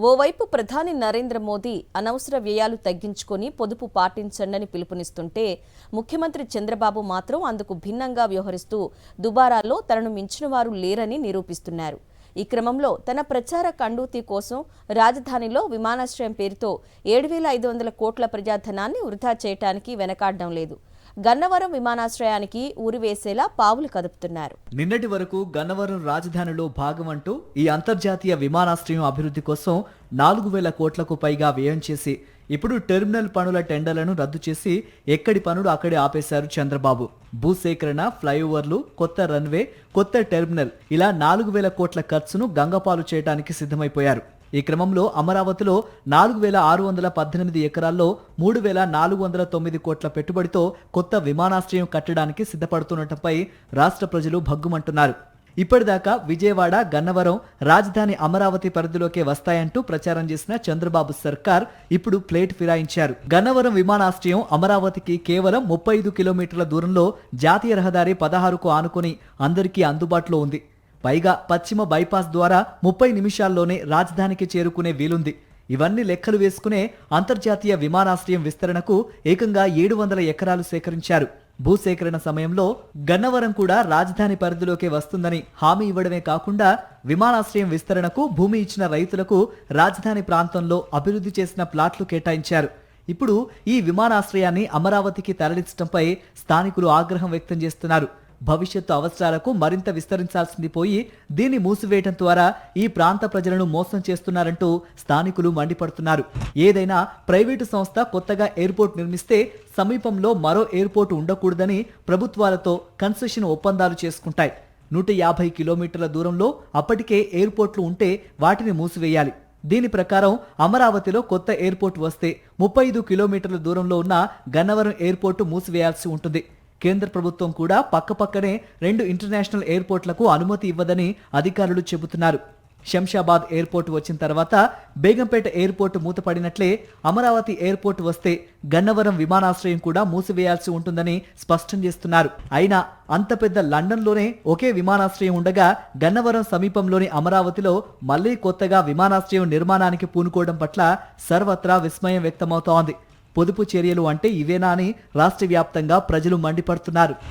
ఓవైపు ప్రధాని నరేంద్ర మోదీ అనవసర వ్యయాలు తగ్గించుకొని పొదుపు పాటించండని పిలుపునిస్తుంటే ముఖ్యమంత్రి చంద్రబాబు మాత్రం అందుకు భిన్నంగా వ్యవహరిస్తూ దుబారాల్లో తనను మించిన వారు లేరని నిరూపిస్తున్నారు. ఈ క్రమంలో తన ప్రచార కండూతి కోసం రాజధానిలో విమానాశ్రయం పేరుతో 7,500 కోట్ల ప్రజాధనాన్ని వృధా చేయడానికి వెనకాడడం లేదు. గన్నవరం విమానాశ్రయానికి ఊరివేసేలా పావులు కదుపుతున్నారు. నిన్నటి వరకు గన్నవరం రాజధానిలో భాగమంటూ ఈ అంతర్జాతీయ విమానాశ్రయం అభివృద్ధి కోసం 4,000 కోట్లకు పైగా వ్యయం చేసి ఇప్పుడు టెర్మినల్ పనుల టెండర్లను రద్దు చేసి ఎక్కడి పనులు అక్కడే ఆపేశారు చంద్రబాబు. భూసేకరణ, ఫ్లైఓవర్లు, కొత్త రన్వే, కొత్త టెర్మినల్ ఇలా 4,000 కోట్ల ఖర్చును గంగపాలు చేయడానికి సిద్ధమైపోయారు. ఈ క్రమంలో అమరావతిలో 4,618 ఎకరాల్లో 3,409 కోట్ల పెట్టుబడితో కొత్త విమానాశ్రయం కట్టడానికి సిద్ధపడుతుండటంపై రాష్ట్ర ప్రజలు భగ్గుమంటున్నారు. ఇప్పటిదాకా విజయవాడ, గన్నవరం రాజధాని అమరావతి పరిధిలోకే వస్తాయంటూ ప్రచారం చేసిన చంద్రబాబు సర్కార్ ఇప్పుడు ప్లేట్ ఫిరాయించారు. గన్నవరం విమానాశ్రయం అమరావతికి కేవలం 35 కిలోమీటర్ల దూరంలో జాతీయ రహదారి 16కు ఆనుకుని అందరికీ అందుబాటులో ఉంది. పైగా పశ్చిమ బైపాస్ ద్వారా 30 నిమిషాల్లోనే రాజధానికి చేరుకునే వీలుంది. ఇవన్నీ లెక్కలు వేసుకునే అంతర్జాతీయ విమానాశ్రయం విస్తరణకు ఏకంగా 700 ఎకరాలు సేకరించారు. భూసేకరణ సమయంలో గన్నవరం కూడా రాజధాని పరిధిలోకే వస్తుందని హామీ ఇవ్వడమే కాకుండా విమానాశ్రయం విస్తరణకు భూమి ఇచ్చిన రైతులకు రాజధాని ప్రాంతంలో అభివృద్ధి చేసిన ప్లాట్లు కేటాయించారు. ఇప్పుడు ఈ విమానాశ్రయాన్ని అమరావతికి తరలించడంపై స్థానికులు ఆగ్రహం వ్యక్తం చేస్తున్నారు. భవిష్యత్తు అవసరాలకు మరింత విస్తరించాల్సింది పోయి దీన్ని మూసివేయడం ద్వారా ఈ ప్రాంత ప్రజలను మోసం చేస్తున్నారంటూ స్థానికులు మండిపడుతున్నారు. ఏదైనా ప్రైవేటు సంస్థ కొత్తగా ఎయిర్పోర్ట్ నిర్మిస్తే సమీపంలో మరో ఎయిర్పోర్టు ఉండకూడదని ప్రభుత్వాలతో కన్సెషన్ ఒప్పందాలు చేసుకుంటాయి. 150 కిలోమీటర్ల దూరంలో అప్పటికే ఎయిర్పోర్ట్లు ఉంటే వాటిని మూసివేయాలి. దీని ప్రకారం అమరావతిలో కొత్త ఎయిర్పోర్ట్ వస్తే 35 కిలోమీటర్ల దూరంలో ఉన్న గన్నవరం ఎయిర్పోర్టు మూసివేయాల్సి ఉంటుంది. కేంద్ర ప్రభుత్వం కూడా పక్కపక్కనే 2 ఇంటర్నేషనల్ ఎయిర్పోర్ట్లకు అనుమతి ఇవ్వదని అధికారులు చెబుతున్నారు. శంషాబాద్ ఎయిర్పోర్ట్ వచ్చిన తర్వాత బేగంపేట ఎయిర్పోర్ట్ మూతపడినట్లే అమరావతి ఎయిర్పోర్ట్ వస్తే గన్నవరం విమానాశ్రయం కూడా మూసివేయాల్సి ఉంటుందని స్పష్టం చేస్తున్నారు. అయినా అంత పెద్ద లండన్లోనే ఒకే విమానాశ్రయం ఉండగా గన్నవరం సమీపంలోని అమరావతిలో మళ్లీ కొత్తగా విమానాశ్రయం నిర్మాణానికి పూనుకోవడం పట్ల సర్వత్రా విస్మయం వ్యక్తమవుతోంది. పొదుపు చర్యలు అంటే ఇవేనా అని రాష్ట్ర వ్యాప్తంగా ప్రజలు మండిపడుతున్నారు.